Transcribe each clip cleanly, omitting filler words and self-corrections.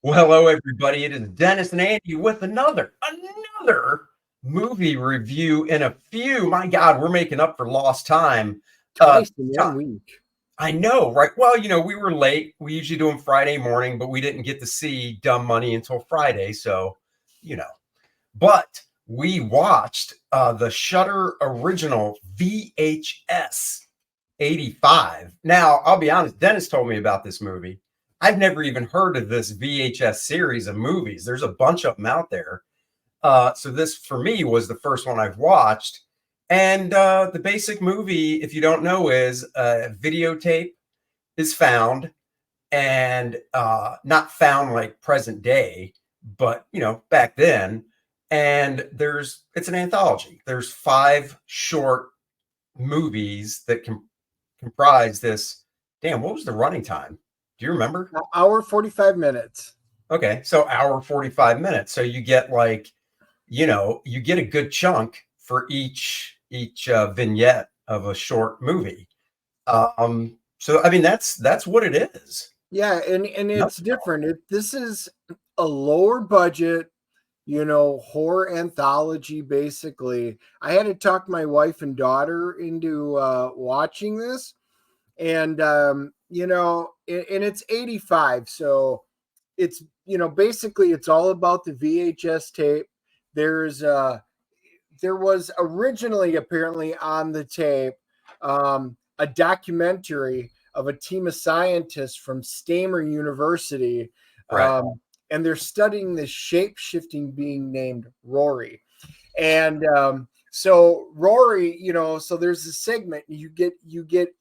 Well, hello everybody. It is Dennis and Andy with another movie review in a few. My God, we're making up for lost time. Twice in Ti- 1 week. I know, right? Well, we were late. We usually do them Friday morning, but we didn't get to see Dumb Money until Friday, so you know. But we watched the Shutter original VHS 85. Now, I'll be honest, Dennis told me about this movie. I've never even heard of this VHS series of movies. There's a bunch of them out there. So this for me was the first one I've watched. And the basic movie, if you don't know, is videotape is found and not found like present day, but back then. And it's an anthology. There's five short movies that comprise this. Damn, what was the running time? Do you remember? Hour 45 minutes. Okay, so hour 45 minutes. So you get you get a good chunk for each vignette of a short movie. So I mean that's what it is. Yeah, and Nothing it's different. This is a lower budget, horror anthology basically. I had to talk my wife and daughter into watching this, and and it's 85, so it's basically it's all about the VHS tape. There's there was originally apparently on the tape a documentary of a team of scientists from Stamer University, right. and they're studying this shape shifting being named Rory. And so Rory, so there's a segment you get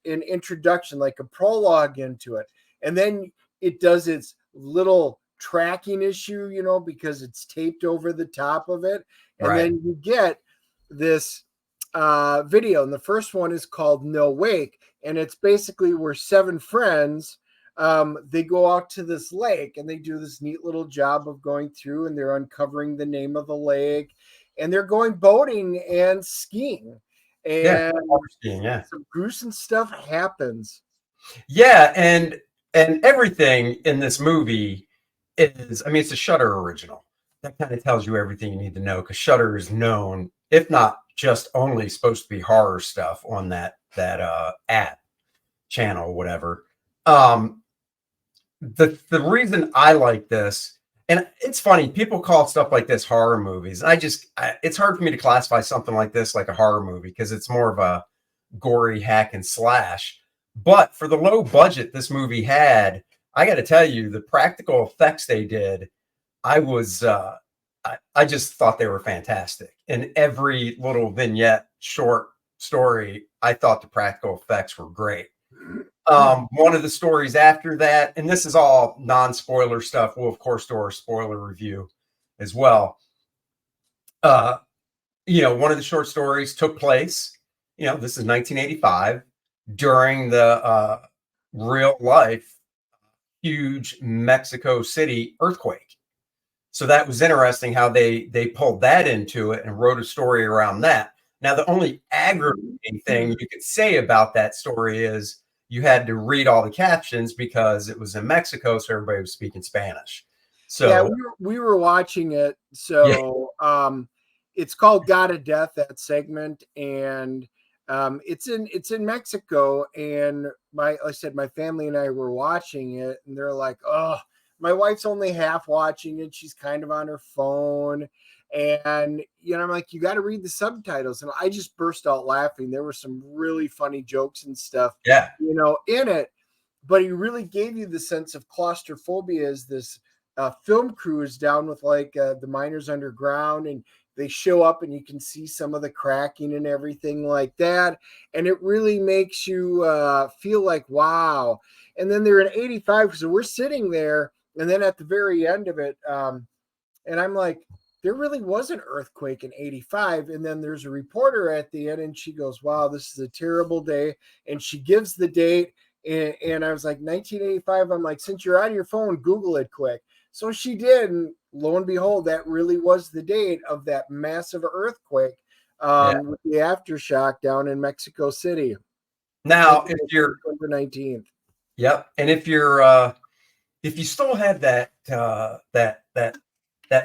an introduction, like a prologue into it, and then it does its little tracking issue, because it's taped over the top of it, and Right. then you get this video, and the first one is called No Wake, and it's basically where seven friends they go out to this lake and they do this neat little job of going through, and they're uncovering the name of the lake, and they're going boating and skiing, Yeah. and Yeah. some gruesome stuff happens. Yeah, and everything in this movie is, I mean, it's a Shutter original. That kind of tells you everything you need to know because Shutter is known, if not just only supposed to be horror stuff on that app channel, whatever. Um, the reason I like this, and it's funny, people call stuff like this horror movies. It's hard for me to classify something like this like a horror movie because it's more of a gory hack and slash. But for the low budget this movie had, I got to tell you, the practical effects they did, I was, I just thought they were fantastic. In every little vignette, short story, I thought the practical effects were great. One of the stories after that, and this is all non-spoiler stuff. We'll of course do our spoiler review as well. Uh, one of the short stories took place. This is 1985 during the real life huge Mexico City earthquake. So that was interesting how they pulled that into it and wrote a story around that. Now, the only aggravating thing you could say about that story is you had to read all the captions because it was in Mexico, so everybody was speaking Spanish. Yeah, So we were watching it. yeah, So it's called God of Death, that segment, and it's in Mexico. And like I said, my family and I were watching it, and they're like, "Oh, my wife's only half watching it. She's kind of on her phone." And I'm like, "You got to read the subtitles." And I just burst out laughing. There were some really funny jokes and stuff, yeah, in it. But he really gave you the sense of claustrophobia as this film crew is down with the miners underground, and they show up and you can see some of the cracking and everything like that, and it really makes you feel like, wow. And then they're in 85, so we're sitting there, and then at the very end of it, and I'm like, there really was an earthquake in 85. And then there's a reporter at the end, and she goes, wow, this is a terrible day, and she gives the date. And I was like, 1985. I'm like, since you're on your phone, Google it quick. So she did, and lo and behold, that really was the date of that massive earthquake, yeah. with the aftershock down in Mexico City. Now, if you're September 19th. Yep, and if you still have that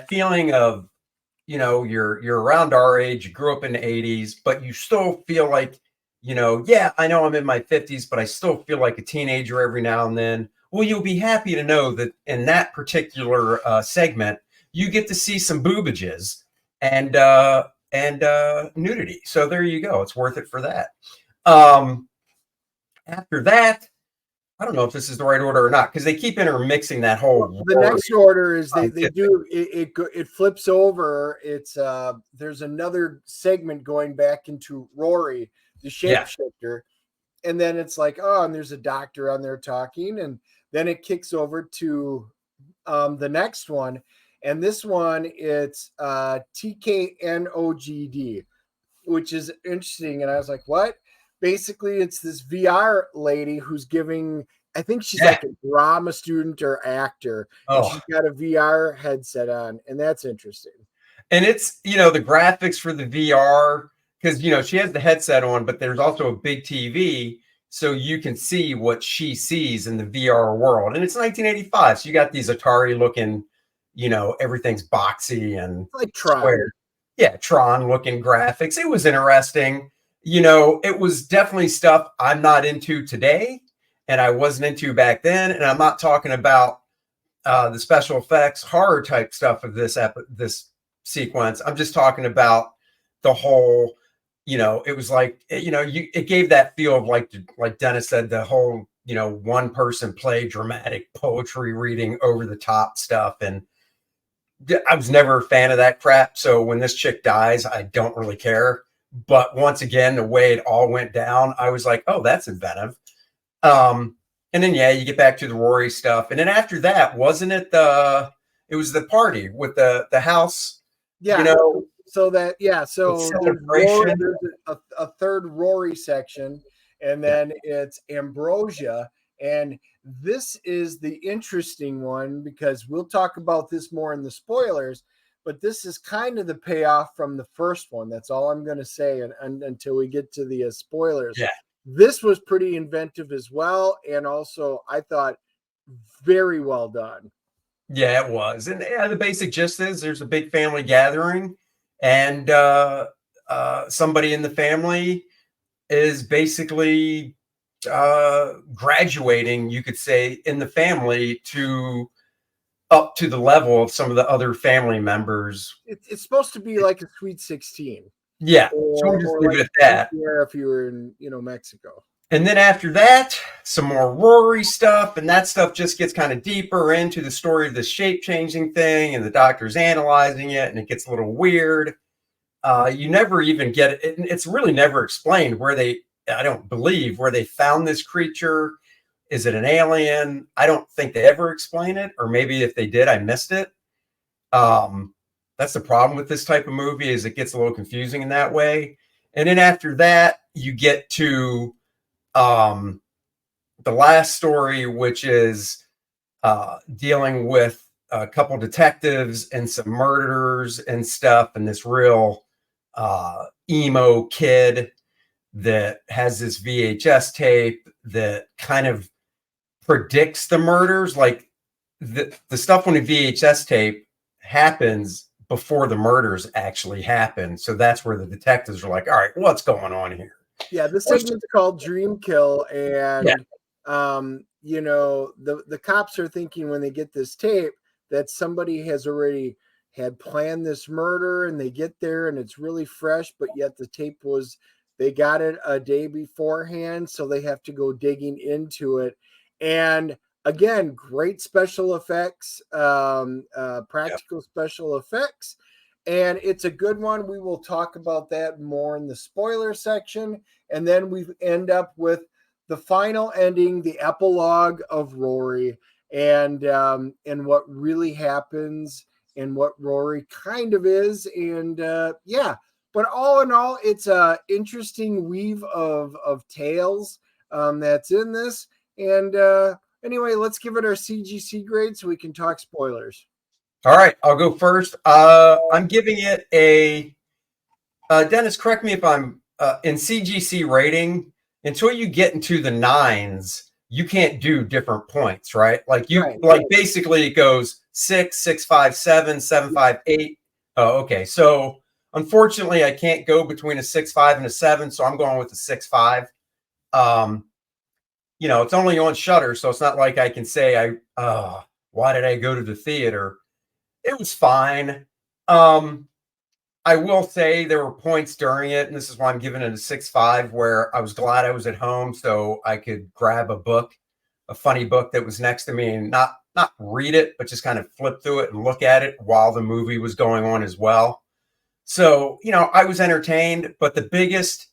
feeling of, you're around our age, you grew up in the 80s, but you still feel like, yeah, I know I'm in my 50s, but I still feel like a teenager every now and then. Well, you'll be happy to know that in that particular segment, you get to see some boobages and nudity. So there you go. It's worth it for that. Um, After that, I don't know if this is the right order or not, because they keep intermixing that whole. The next order is they scientific. do it flips over. It's there's another segment going back into Rory, the Yeah, shapeshifter, and then it's like, oh, and there's a doctor on there talking, and then it kicks over to the next one, and this one it's TKNOGD, which is interesting. And I was like, what? Basically, it's this VR lady who's giving, I think she's yeah. like a drama student or actor, and Oh, she's got a VR headset on, and that's interesting. and it's, the graphics for the VR, because she has the headset on, but there's also a big TV, so you can see what she sees in the VR world. And it's 1985, so you got these Atari looking, everything's boxy and Like Tron. square. Yeah, Tron looking graphics. It was interesting. It was definitely stuff I'm not into today, and I wasn't into back then. And I'm not talking about the special effects horror type stuff of this sequence. I'm just talking about the whole. It was like, it gave that feel of like Dennis said, the whole, one person play dramatic poetry reading over the top stuff. And I was never a fan of that crap. So when this chick dies, I don't really care. But once again, the way it all went down, I was like, oh, that's inventive. Um, and then yeah, you get back to the Rory stuff, and then after that, wasn't it it was the party with the house, you Yeah. know, So that, yeah. the So there's Rory, celebration. there's a third Rory section, and Yeah, then it's Ambrosia. And this is the interesting one because we'll talk about this more in the spoilers, but this is kind of the payoff from the first one. That's all I'm going to say, and until we get to the spoilers. yeah, This was pretty inventive as well, and also I thought very well done. yeah, it was. And yeah, the basic gist is there's a big family gathering, and somebody in the family is basically graduating, you could say, in the family to up to the level of some of the other family members. It's supposed to be like a Sweet 16. Yeah, so we'll just Or leave like it at that. if you were in Mexico. And then after that, some more Rory stuff, and that stuff just gets kind of deeper into the story of the shape changing thing, and the doctor's analyzing it, and it gets a little weird. You never even get it. It's really never explained where they, I don't believe, where they found this creature. Is it an alien? I don't think they ever explain it, or maybe if they did, I missed it. Um, that's the problem with this type of movie, is it gets a little confusing in that way. And then after that, you get to um, the last story, which is dealing with a couple detectives and some murders and stuff, and this real emo kid that has this VHS tape that kind of predicts the murders. Like the stuff on the VHS tape happens before the murders actually happen. So that's where the detectives are like, all right, what's going on here? Yeah, this segment's called Dream Kill, Yeah. and the cops are thinking when they get this tape that somebody has already had planned this murder, and they get there and it's really fresh, but yet the tape was, they got it a day beforehand, so they have to go digging into it. And again, great special effects, practical special effects, and it's a good one. We will talk about that more in the spoiler section, and then we end up with the final ending, the epilogue of Rory, and what really happens and what Rory kind of is, and yeah. But all in all, it's a interesting weave of tales that's in this. And anyway, let's give it our CGC grade so we can talk spoilers. All right, I'll go first. I'm giving it a Dennis, correct me if I'm in CGC rating. Until you get into the nines, you can't do different points, right? Like you, Right. like basically it goes 6, 6, 5, 7, 7, 5, 8. Oh, okay. So unfortunately, I can't go between a 6, 5 and a 7, so I'm going with a 6, 5. Um, it's only on Shutter, so it's not like I can say why did I go to the theater? It was fine. I will say there were points during it, and this is why I'm giving it a 6.5, where I was glad I was at home so I could grab a book, a funny book that was next to me, and not read it, but just kind of flip through it and look at it while the movie was going on as well. So, I was entertained, but the biggest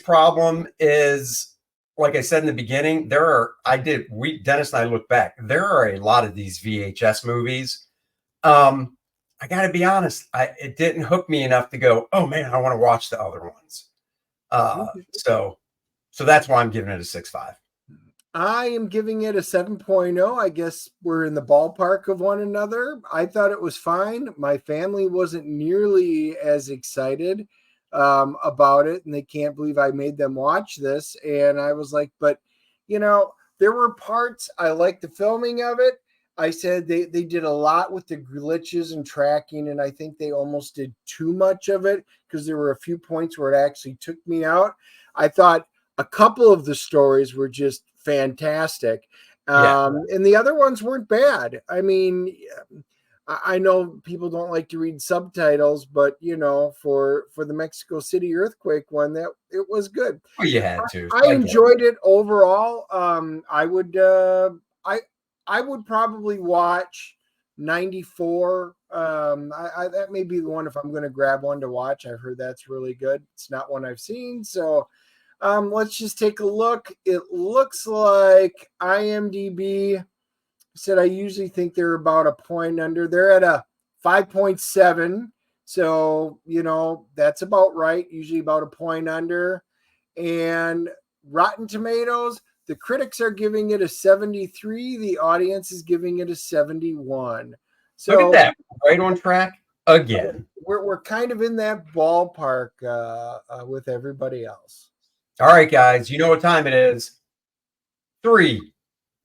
problem is, like I said in the beginning, Dennis and I look back, there are a lot of these VHS movies. I got to be honest, it didn't hook me enough to go, oh man, I want to watch the other ones. So that's why I'm giving it a 6.5. I am giving it a 7.0. I guess we're in the ballpark of one another. I thought it was fine. My family wasn't nearly as excited about it, and they can't believe I made them watch this. And I was like, but there were parts I liked the filming of it. I said they did a lot with the glitches and tracking, and I think they almost did too much of it because there were a few points where it actually took me out. I thought a couple of the stories were just fantastic. Yeah. And the other ones weren't bad. I mean, I know people don't like to read subtitles, but for the Mexico City earthquake one, that it was good. Well, you had to. I enjoyed it overall. I would probably watch 94. That may be the one if I'm going to grab one to watch. I've heard that's really good. It's not one I've seen, so let's just take a look. It looks like IMDb said I usually think they're about a point under. They're at a 5.7. So, that's about right. Usually about a point under. And Rotten Tomatoes, the critics are giving it a 73. The audience is giving it a 71. So look at that. Right on track again. We're kind of in that ballpark with everybody else. All right, guys, you know what time it is. 3,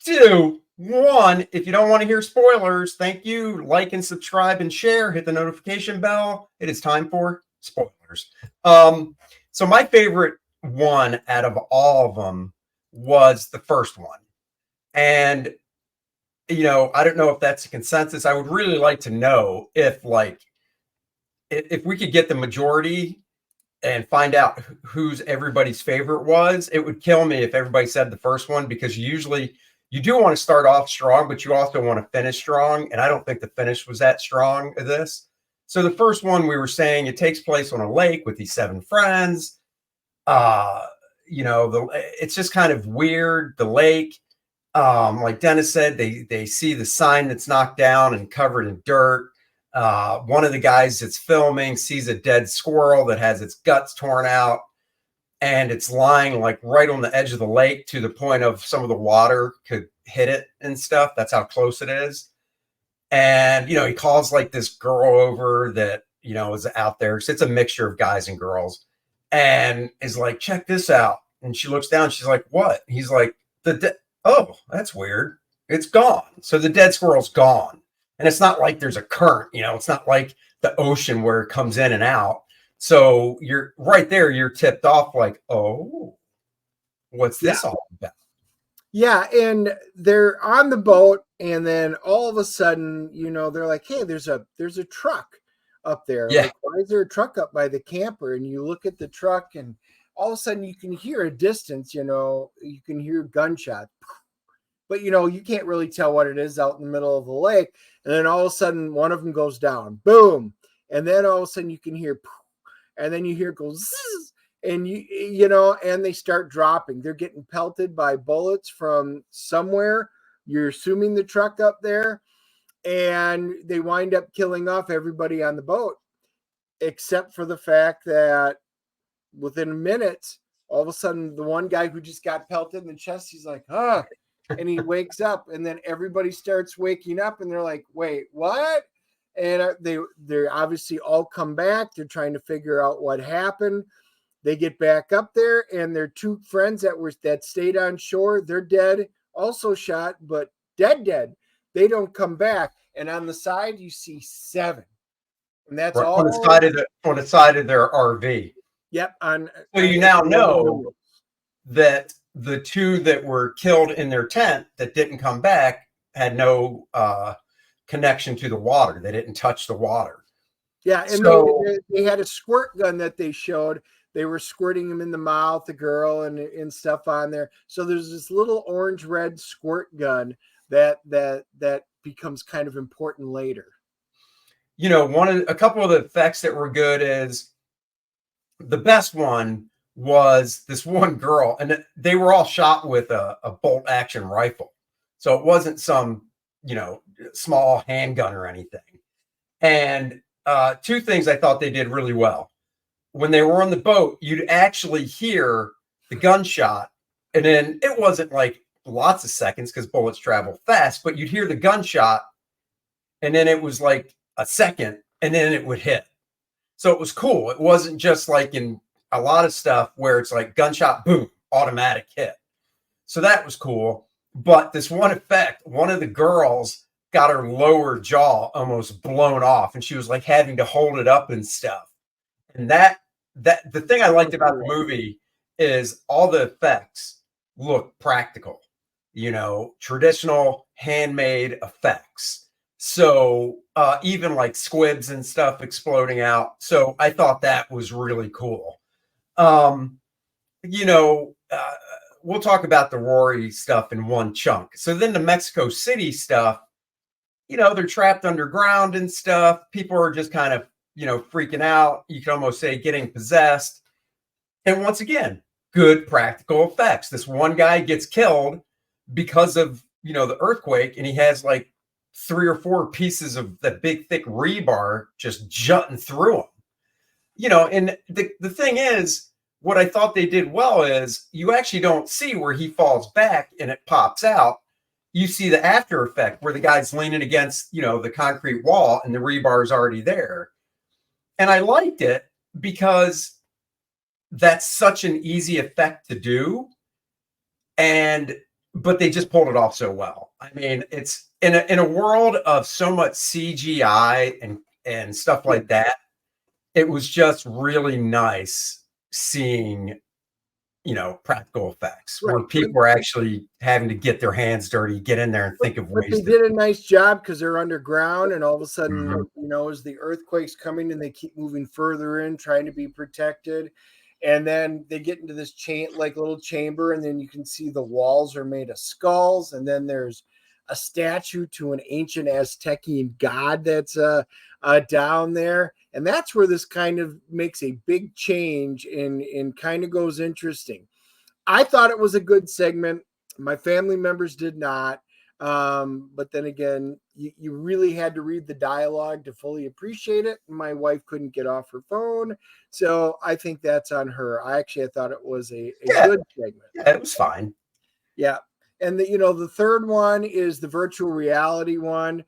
2, 1. If you don't want to hear spoilers, thank you. Like and subscribe and share. Hit the notification bell. It is time for spoilers. So my favorite one out of all of them was the first one. And, I don't know if that's a consensus. I would really like to know if we could get the majority and find out who's everybody's favorite was. It would kill me if everybody said the first one, because usually you do want to start off strong, but you also want to finish strong. And I don't think the finish was that strong of this. So the first one, we were saying it takes place on a lake with these 7 friends. It's just kind of weird. The lake, like Dennis said, they see the sign that's knocked down and covered in dirt. One of the guys that's filming sees a dead squirrel that has its guts torn out, and it's lying like right on the edge of the lake to the point of some of the water could hit it and stuff. That's how close it is. And, he calls like this girl over that, is out there. So it's a mixture of guys and girls, and is like, check this out. And she looks down. She's like, what? He's like, oh, that's weird. It's gone. So the dead squirrel's gone. And it's not like there's a current, it's not like the ocean where it comes in and out. So you're right there. You're tipped off like, oh, what's this all about? Yeah, and they're on the boat, and then all of a sudden, they're like, "Hey, there's a truck up there. Yeah. Like, why is there a truck up by the camper?" And you look at the truck, and all of a sudden, you can hear a distance. You can hear gunshot, but you can't really tell what it is out in the middle of the lake. And then all of a sudden, one of them goes down, boom, and then all of a sudden, you can hear, and then you hear it go zzz, and and they start dropping. They're getting pelted by bullets from somewhere. You're assuming the truck up there, and they wind up killing off everybody on the boat, except for the fact that within minutes, all of a sudden, the one guy who just got pelted in the chest, he's like, huh, and he wakes up, and then everybody starts waking up, and they're like, wait, what? And they're obviously all come back. They're trying to figure out what happened. They get back up there, and their two friends that stayed on shore, they're dead, also shot, but dead. They don't come back. And on the side, you see 7. And that's Right, all on the side of their RV. Yep. So you now know that the 2 that were killed in their tent that didn't come back had no connection to the water. They didn't touch the water. Yeah, and so, they had a squirt gun that they showed. They were squirting him in the mouth, the girl, and stuff on there. So there's this little orange-red squirt gun that becomes kind of important later. A couple of the effects that were good is the best one was this one girl, and they were all shot with a bolt action rifle. So it wasn't some, small handgun or anything. And 2 things I thought they did really well. When they were on the boat, you'd actually hear the gunshot, and then it wasn't like lots of seconds because bullets travel fast, but you'd hear the gunshot, and then it was like a second, and then it would hit. So it was cool. It wasn't just like in a lot of stuff where it's like gunshot, boom, automatic hit. So that was cool. But this one effect, one of the girls got her lower jaw almost blown off, and she was like having to hold it up and stuff. And that the thing I liked about the movie is all the effects look practical, traditional handmade effects. So even like squibs and stuff exploding out. So I thought that was really cool. We'll talk about the Rory stuff in one chunk. So then the Mexico City stuff, they're trapped underground and stuff. People are just kind of, freaking out. You can almost say getting possessed. And once again, good practical effects. This one guy gets killed because of, the earthquake, and he has like 3 or 4 pieces of that big, thick rebar just jutting through him. And the thing is, what I thought they did well is you actually don't see where he falls back and it pops out. You see the after effect where the guy's leaning against, the concrete wall and the rebar is already there. And I liked it because that's such an easy effect to do. But they just pulled it off so well. I mean, it's in a world of so much CGI and stuff like that. It was just really nice seeing, practical effects where people are actually having to get their hands dirty, get in there and think of ways. They did a nice job because they're underground, and all of a sudden, as the earthquake's coming and they keep moving further in, trying to be protected. And then they get into this little chamber, and then you can see the walls are made of skulls. And then there's a statue to an ancient Aztecian god that's down there. And that's where this kind of makes a big change and kind of goes interesting. I thought it was a good segment. My family members did not. But then again, you really had to read the dialogue to fully appreciate it. My wife couldn't get off her phone. So I think that's on her. I thought it was a good segment. Yeah, it was fine. Yeah. And the third one is the virtual reality one.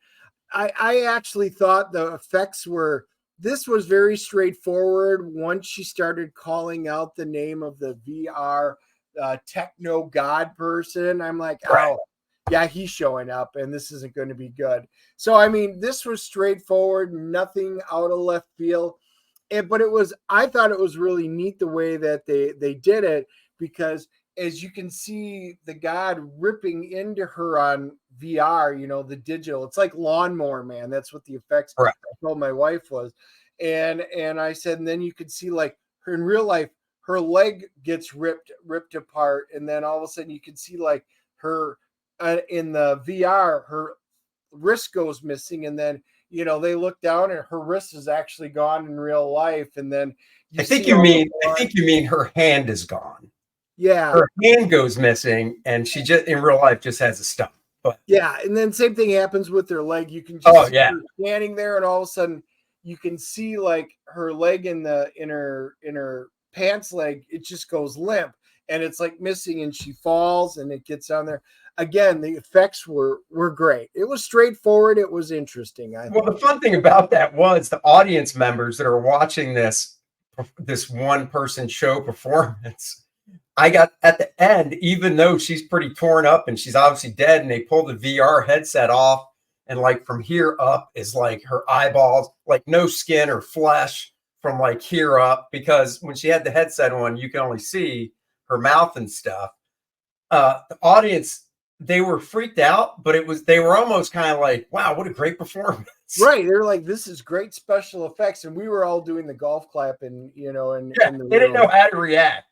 I actually thought the effects this was very straightforward. Once she started calling out the name of the VR techno god person, I'm like, oh, yeah, he's showing up and this isn't going to be good. So, I mean, this was straightforward, nothing out of left field. But I thought it was really neat the way that they did it, because as you can see the god ripping into her on VR, the digital, it's like Lawnmower Man. That's what the effects I told my wife was. And I said, and then you could see like her in real life, her leg gets ripped apart. And then all of a sudden you can see like her in the VR, her wrist goes missing. And then, they look down and her wrist is actually gone in real life. And then I think you mean her hand is gone. Yeah. Her hand goes missing and she just in real life just has a stump. But yeah, and then same thing happens with her leg. You can just see her standing there, and all of a sudden you can see like her leg in her pants leg, it just goes limp and it's like missing, and she falls and it gets on there. Again, the effects were great. It was straightforward. It was interesting. The fun thing about that was the audience members that are watching this this one person show performance. I got at the end, even though she's pretty torn up and she's obviously dead, and they pull the VR headset off, and like from here up is like her eyeballs, like no skin or flesh from like here up, because when she had the headset on, you can only see her mouth and stuff. The audience, they were freaked out, but they were almost kind of like, wow, what a great performance. Right. They're like, this is great special effects. And we were all doing the golf clap and, in the they didn't know how to react.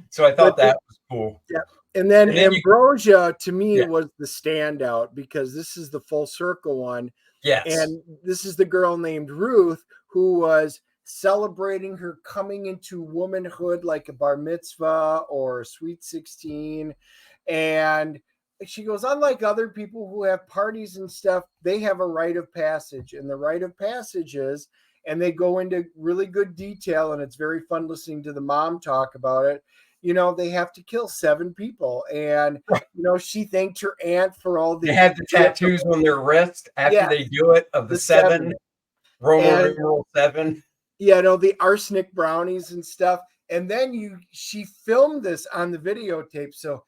So I thought that was cool. Yeah. And then Ambrosia, to me, Yeah. was the standout, because this is the full circle one. Yes. And this is the girl named Ruth, who was celebrating her coming into womanhood, like a bar mitzvah or a sweet 16. And she goes, unlike other people who have parties and stuff, they have a rite of passage. And the rite of passage is, and they go into really good detail, and it's very fun listening to the mom talk about it. They have to kill 7 people. And, she thanked her aunt for all the... They have the tattoos on their wrist after they do it, of the 7, Roman numeral 7. Yeah, the arsenic brownies and stuff. And then she filmed this on the videotape. So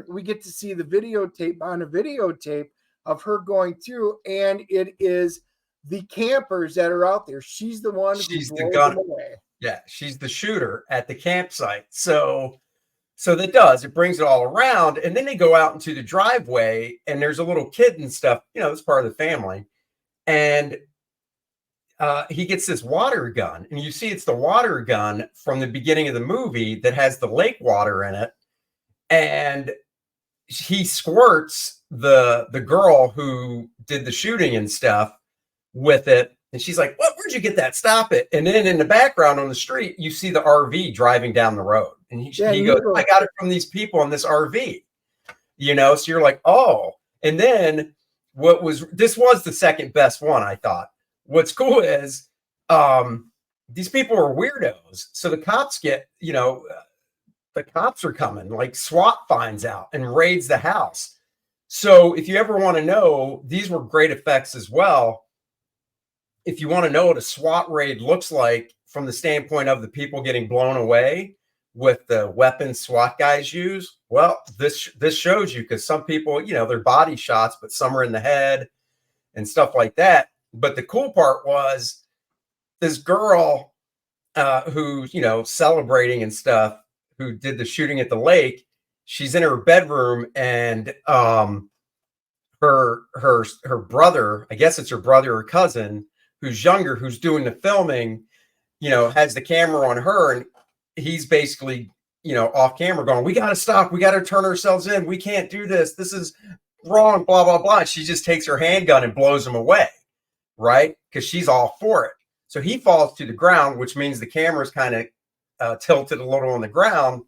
we get to see the videotape on a videotape of her going through, and it is the campers that are out there. She's the one who blows them away. Yeah, she's the shooter at the campsite. So it brings it all around, and then they go out into the driveway, and there's a little kid and stuff, it's part of the family, and he gets this water gun, and you see it's the water gun from the beginning of the movie that has the lake water in it, and he squirts the girl who did the shooting and stuff with it, and she's like, where'd you get that? Stop it. And then in the background on the street, you see the RV driving down the road, and he goes, I got it from these people in this RV, so you're like, oh. And then this was the second best one, I thought. What's cool is these people are weirdos, so the cops get, the cops are coming, like SWAT finds out and raids the house. So if you ever want to know, these were great effects as well. If you want to know what a SWAT raid looks like from the standpoint of the people getting blown away with the weapons SWAT guys use, well, this shows you, because some people, they're body shots, but some are in the head and stuff like that. But the cool part was this girl who's, celebrating and stuff, who did the shooting at the lake. She's in her bedroom, and her brother, I guess it's her brother or cousin, who's younger, who's doing the filming, has the camera on her, and he's basically, off camera going, we got to stop. We got to turn ourselves in. We can't do this. This is wrong, blah, blah, blah. She just takes her handgun and blows him away, right? Because she's all for it. So he falls to the ground, which means the camera's kind of tilted a little on the ground,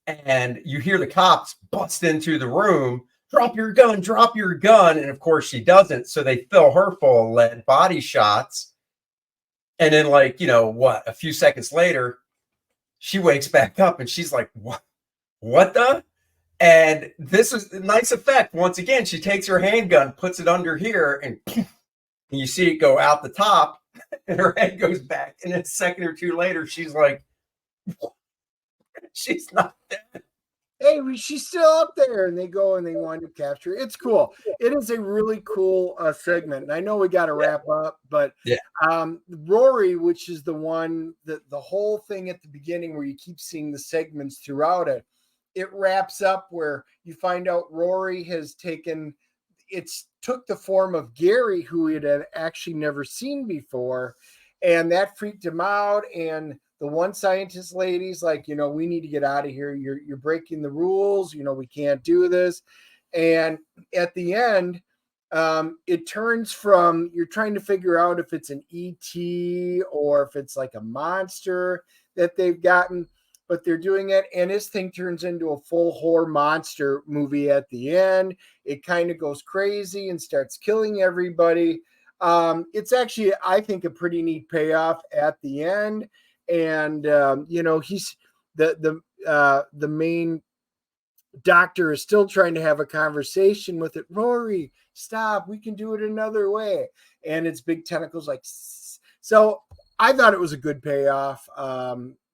and you hear the cops bust into the room, drop your gun. And of course she doesn't. So they fill her full of lead body shots. And then a few seconds later, she wakes back up and she's like, what the? And this is a nice effect. Once again, she takes her handgun, puts it under here, and you see it go out the top, and her head goes back. And then a second or two later, she's like, she's not dead. Hey, she's still up there, and they go and they wind up capture. It's cool. It is a really cool segment, and I know we got to wrap up, but Rory, which is the one that the whole thing at the beginning where you keep seeing the segments throughout it, it wraps up where you find out Rory has took the form of Gary, who he had actually never seen before, and that freaked him out. And the one scientist lady's like, we need to get out of here. You're breaking the rules. We can't do this. And at the end, it turns from, you're trying to figure out if it's an ET or if it's like a monster that they've gotten, but they're doing it. And this thing turns into a full horror monster movie at the end. It kind of goes crazy and starts killing everybody. It's actually, I think, a pretty neat payoff at the end. And he's the main doctor is still trying to have a conversation with it. Rory, stop! We can do it another way. And its big tentacles like so. I thought it was a good payoff.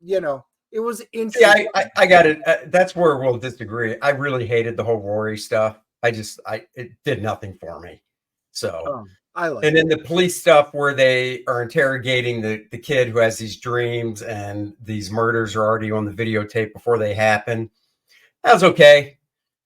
You know, it was See, interesting. I got it. That's where we'll disagree. I really hated the whole Rory stuff. It did nothing for me. So, I like and it. then the police stuff where they are interrogating the kid who has these dreams and these murders are already on the videotape before they happen. That was okay.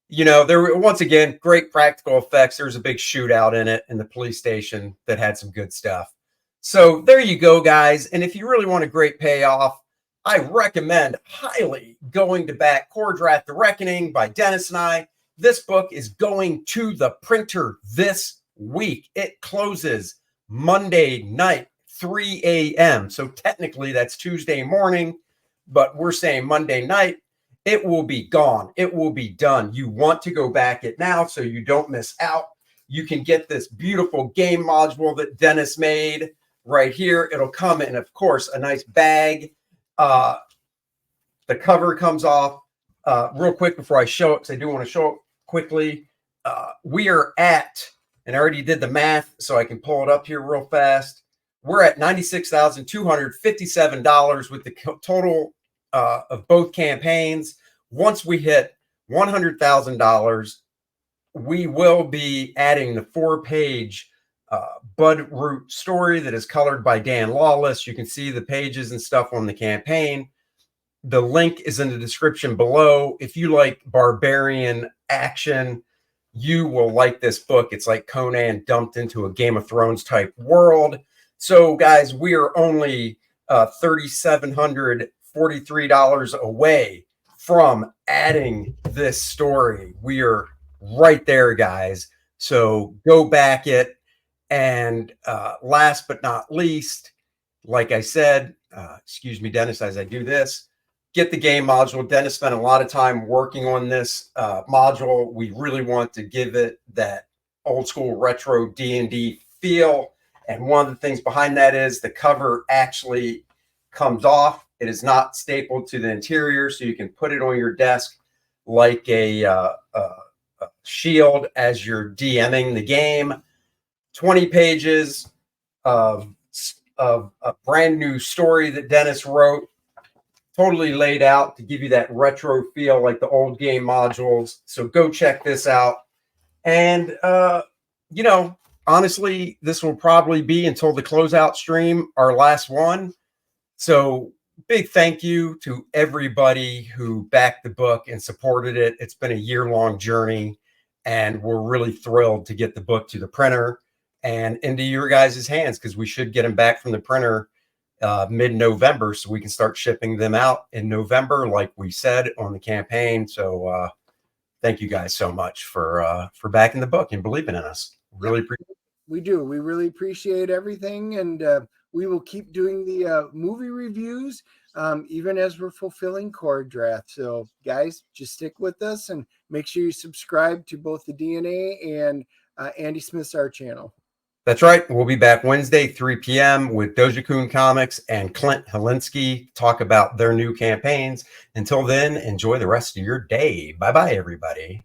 You know, there were, once again, great practical effects. There's a big shootout in it in the police station that had some good stuff. So there you go, guys. And if you really want a great payoff, I recommend highly going to back Kor-Drath The Reckoning by Dennis and I. This book is going to the printer this week. It closes Monday night, 3 a.m. So technically that's Tuesday morning, but we're saying Monday night. It will be gone. It will be done. You want to go back it now so you don't miss out. You can get this beautiful game module that Dennis made right here. It'll come in, of course, a nice bag. The cover comes off real quick before I show it, because I do want to show it quickly. We are at, and I already did the math, so I can pull it up here real fast. We're at $96,257 with the total of both campaigns. Once we hit $100,000, we will be adding the 4-page Bud Root story that is colored by Dan Lawless. You can see the pages and stuff on the campaign. The link is in the description below. If you like barbarian action, you will like this book. It's like Conan dumped into a Game of Thrones type world. So guys, we are only $3,743 away from adding this story. We are right there, guys. So go back it. And last but not least, like I said, excuse me, Dennis, as I do this, get the game module. Dennis spent a lot of time working on this module. We really want to give it that old school retro D&D feel. And one of the things behind that is the cover actually comes off. It is not stapled to the interior, so you can put it on your desk like a shield as you're DMing the game. 20 pages of a brand new story that Dennis wrote, totally laid out to give you that retro feel like the old game modules. So go check this out. And, you know, honestly, this will probably be, until the closeout stream, our last one. So big thank you to everybody who backed the book and supported it. It's been a year-long journey, and we're really thrilled to get the book to the printer and into your guys' hands, because we should get them back from the printer mid-November, so we can start shipping them out in November, like we said on the campaign. So thank you guys so much for backing the book and believing in us. Really appreciate it. We do. We really appreciate everything, and we will keep doing the movie reviews, even as we're fulfilling Kor-Drath. So, guys, just stick with us and make sure you subscribe to both the DNA and Andy Smith's Art channel. That's right. We'll be back Wednesday, 3 p.m. with Doja-kun Comics and Clint Helinski, talk about their new campaigns. Until then, enjoy the rest of your day. Bye-bye, everybody.